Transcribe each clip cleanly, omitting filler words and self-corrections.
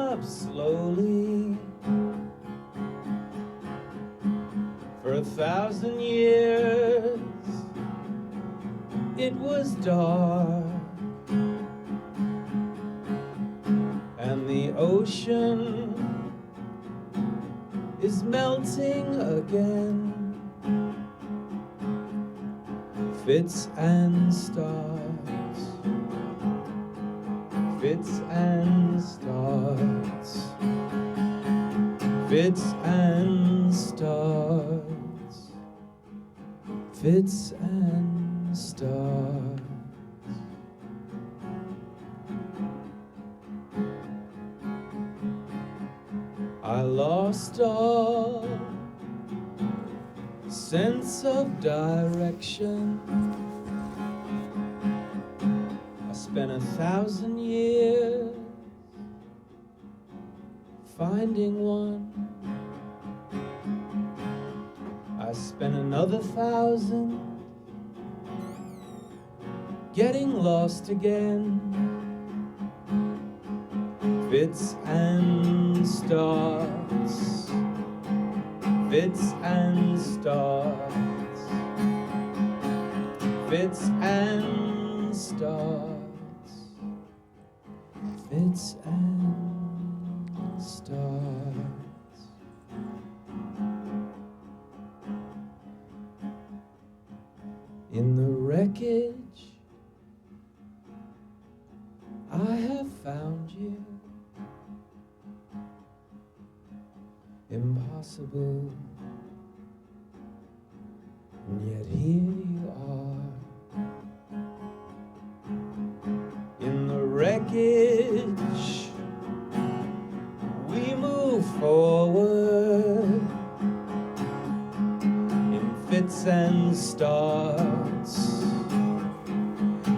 up slowly. For 1,000 years it was dark, and the ocean is melting again. Fits and starts, fits and starts, fits and starts, fits and starts. I lost all sense of direction. I spent 1,000 years finding one. I spent another 1,000 getting lost again. Fits and starts, fits and starts, fits and starts, fits and starts. In the wreckage, I have found you. Impossible, and yet here you are. In the wreckage, we move forward in fits and starts,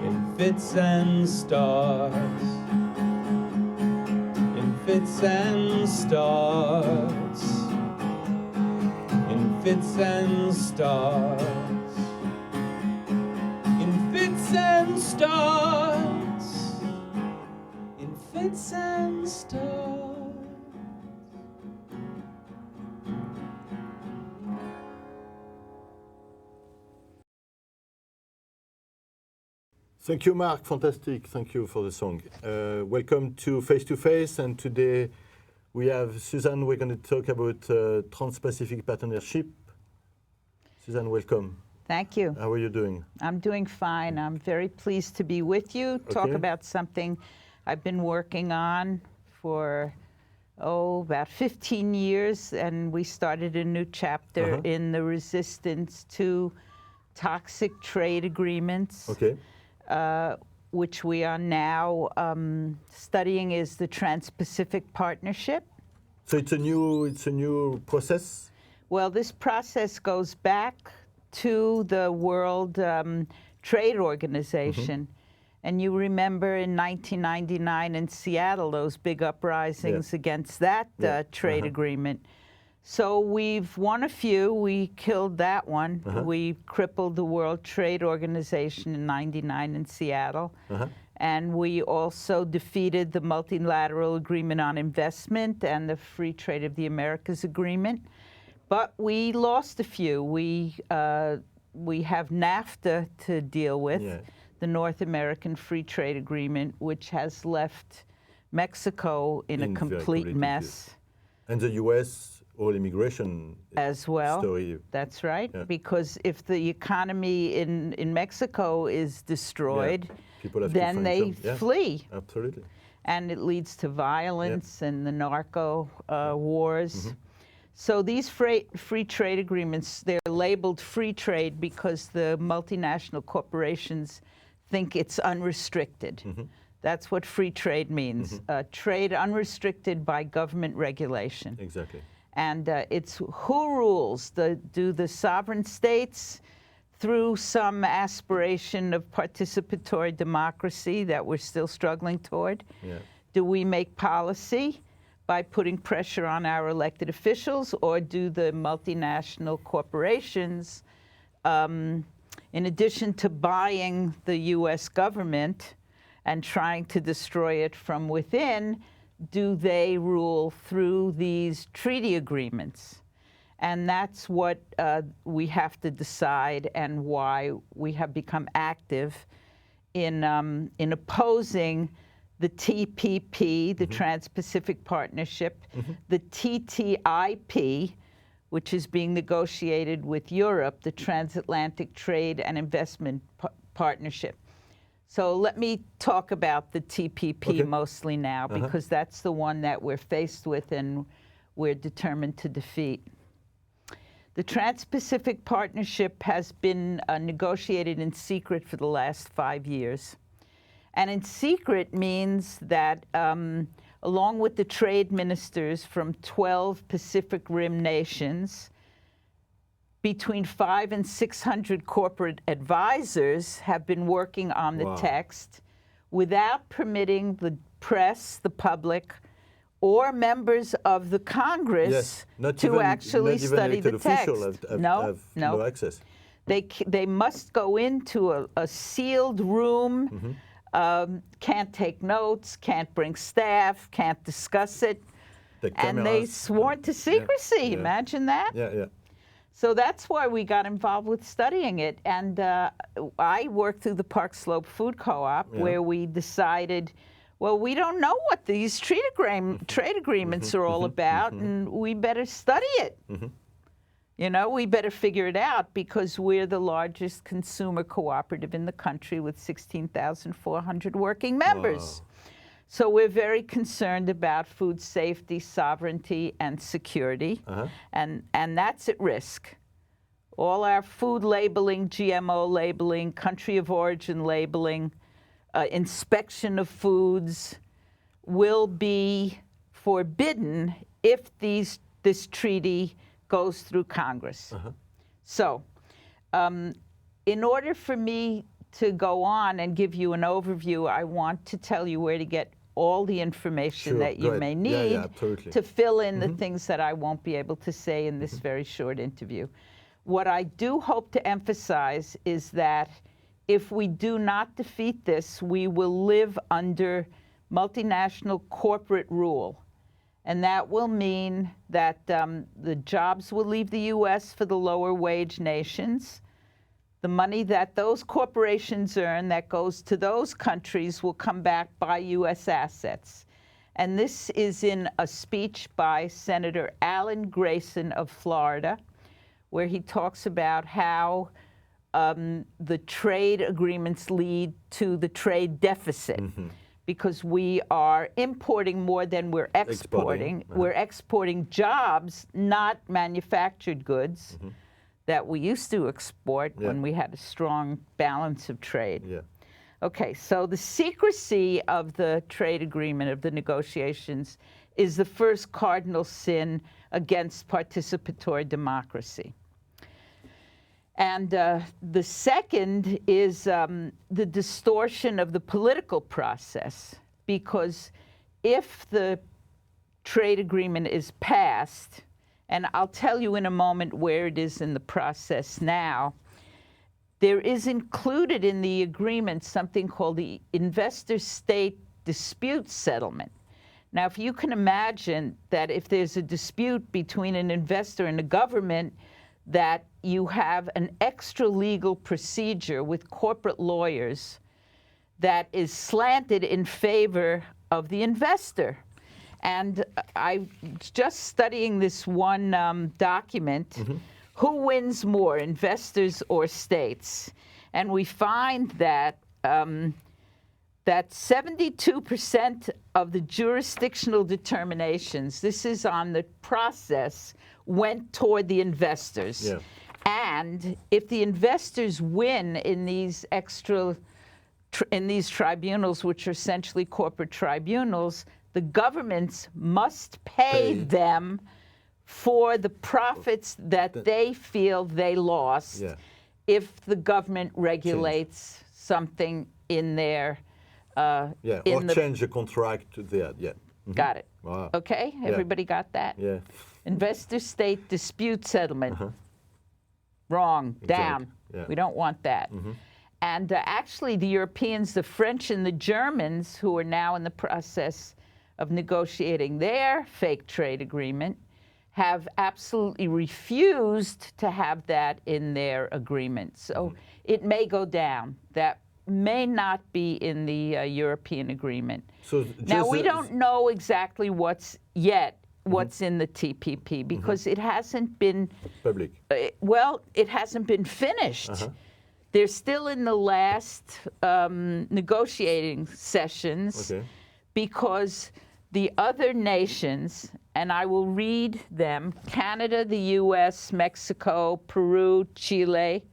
in fits and starts, in fits and starts, in fits and starts, in fits and starts, in fits and starts. Thank you, Mark. Fantastic. Thank you for the song. Welcome to Face to Face, and today we have Susan. We're going to talk about Trans-Pacific Partnership. Susan, welcome. Thank you. How are you doing? I'm doing fine. I'm very pleased to be with you, talk about something I've been working on for, about 15 years, and we started a new chapter in the resistance to toxic trade agreements. Which we are now studying is the Trans-Pacific Partnership. So it's a new process? Well, this process goes back to the World Trade Organization. And you remember in 1999 in Seattle, those big uprisings against that trade agreement. So we've won a few. We killed that one. We crippled the World Trade Organization in '99 in Seattle. And we also defeated the Multilateral Agreement on Investment and the Free Trade of the Americas Agreement. But we lost a few. We have NAFTA to deal with, the North American Free Trade Agreement, which has left Mexico in a complete mess. And the U.S. all immigration as well. Story. That's right, because if the economy in Mexico is destroyed, then they flee. Absolutely. And it leads to violence and the narco wars. So these free trade agreements, they're labeled free trade because the multinational corporations think it's unrestricted. That's what free trade means, trade unrestricted by government regulation. Exactly. And it's who rules? Do the sovereign states, through some aspiration of participatory democracy that we're still struggling toward? Do we make policy by putting pressure on our elected officials, or do the multinational corporations, in addition to buying the U.S. government and trying to destroy it from within, do they rule through these treaty agreements? And that's what we have to decide, and why we have become active in opposing the TPP, the Trans-Pacific Partnership, the TTIP, which is being negotiated with Europe, the Transatlantic Trade and Investment Partnership. So let me talk about the TPP mostly now, because that's the one that we're faced with and we're determined to defeat. The Trans-Pacific Partnership has been negotiated in secret for the last 5 years. And in secret means that along with the trade ministers from 12 Pacific Rim nations, between 500 and 600 corporate advisors have been working on the text without permitting the press, the public, or members of the Congress to actually study the text. No access. They must go into a sealed room, can't take notes, can't bring staff, can't discuss it. And they sworn to secrecy. Imagine that? So that's why we got involved with studying it. And I worked through the Park Slope Food Co-op, where we decided, well, we don't know what these trade agreements are all about, and we better study it. You know, we better figure it out, because we're the largest consumer cooperative in the country with 16,400 working members. So we're very concerned about food safety, sovereignty, and security, and that's at risk. All our food labeling, GMO labeling, country of origin labeling, inspection of foods will be forbidden if this treaty goes through Congress. So in order for me to go on and give you an overview, I want to tell you where to get all the information that you may need to fill in the things that I won't be able to say in this very short interview. What I do hope to emphasize is that if we do not defeat this, we will live under multinational corporate rule. And that will mean that the jobs will leave the U.S. for the lower wage nations. The money that those corporations earn that goes to those countries will come back by U.S. assets. And this is in a speech by Senator Alan Grayson of Florida, where he talks about how the trade agreements lead to the trade deficit. Because we are importing more than we're exporting. We're exporting jobs, not manufactured goods that we used to export when we had a strong balance of trade. Okay, so the secrecy of the trade agreement, of the negotiations, is the first cardinal sin against participatory democracy. And the second is the distortion of the political process, because if the trade agreement is passed, and I'll tell you in a moment where it is in the process now, there is included in the agreement something called the investor-state dispute settlement. Now, if you can imagine that if there's a dispute between an investor and a government, that you have an extra legal procedure with corporate lawyers that is slanted in favor of the investor. And I was just studying this one document, who wins more, investors or states? And we find that that 72% of the jurisdictional determinations, this is on the process, went toward the investors. And if the investors win in these in these tribunals, which are essentially corporate tribunals, the governments must pay them for the profits that they feel they lost if the government regulates something in their or change the contract there. Got it. Okay, everybody got that? Investor-state dispute settlement. Wrong, down. We don't want that. And actually the Europeans, the French and the Germans, who are now in the process of negotiating their fake trade agreement have absolutely refused to have that in their agreement. So it may go down. That may not be in the European agreement. So now, we don't know exactly what's in the TPP because it hasn't been public. Well, it hasn't been finished. They're still in the last negotiating sessions because the other nations, and I will read them, Canada, the US, Mexico, Peru, Chile,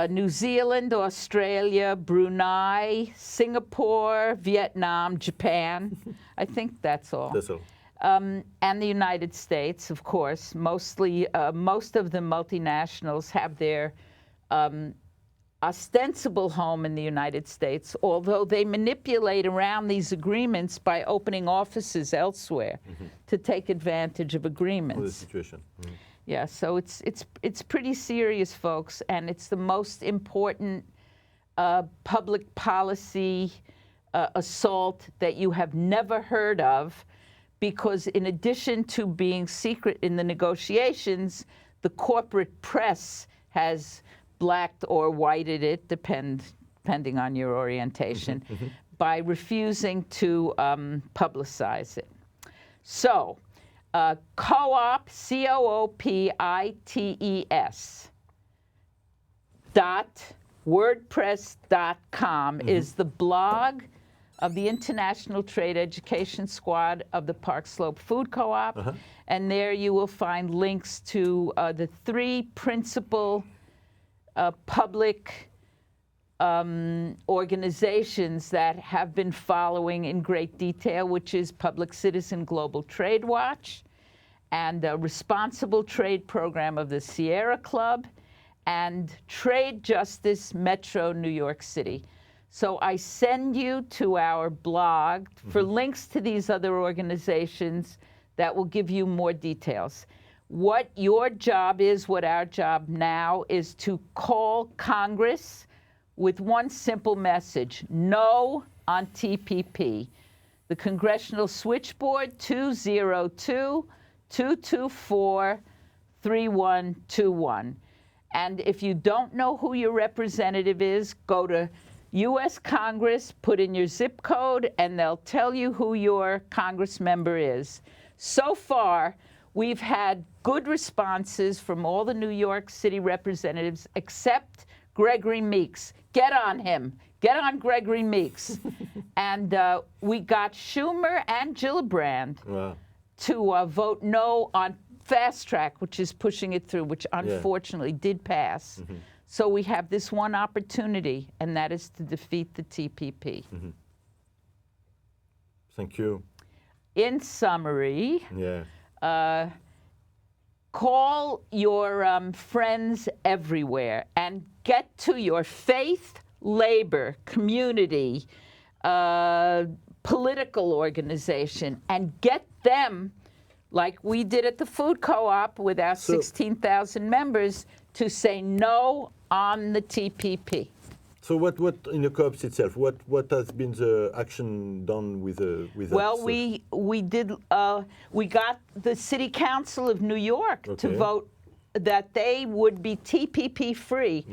New Zealand, Australia, Brunei, Singapore, Vietnam, Japan. I think that's all. That's all. And the United States, of course. Most of the multinationals have their ostensible home in the United States, although they manipulate around these agreements by opening offices elsewhere to take advantage of agreements. The situation. Yeah, so it's pretty serious, folks, and it's the most important public policy assault that you have never heard of, because in addition to being secret in the negotiations, the corporate press has blacked or whited it, depending on your orientation, by refusing to publicize it. So, co-op, COOPITES, .wordpress.com is the blog of the International Trade Education Squad of the Park Slope Food Co-op. And there you will find links to the three principal public organizations that have been following in great detail, which is Public Citizen Global Trade Watch and the Responsible Trade Program of the Sierra Club and Trade Justice Metro New York City. So I send you to our blog for links to these other organizations that will give you more details. What your job is, what our job now is to call Congress with one simple message: no on TPP. The Congressional Switchboard, 202-224-3121. And if you don't know who your representative is, go to U.S. Congress, put in your zip code, and they'll tell you who your Congress member is. So far, we've had good responses from all the New York City representatives except Gregory Meeks. Get on him. Get on Gregory Meeks. And we got Schumer and Gillibrand to vote no on Fast Track, which is pushing it through, which unfortunately did pass. So we have this one opportunity, and that is to defeat the TPP. Thank you. In summary, call your friends everywhere and get to your faith, labor, community, political organization, and get them, like we did at the Food Co-op with our 16,000 members, to say no on the TPP. So what in the co-ops itself, what has been the action done with well, that? we got the City Council of New York to vote that they would be TPP free.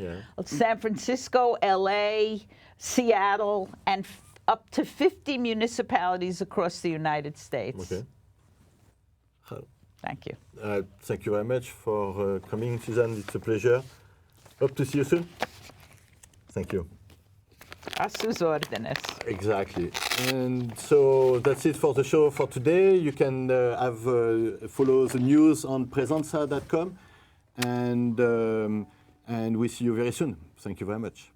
San Francisco, LA, Seattle, and up to 50 municipalities across the United States. Thank you. Thank you very much for coming, Susan. It's a pleasure. Hope to see you soon. Thank you. A sus órdenes. Exactly. And so that's it for the show for today. You can follow the news on presenza.com, and we see you very soon. Thank you very much.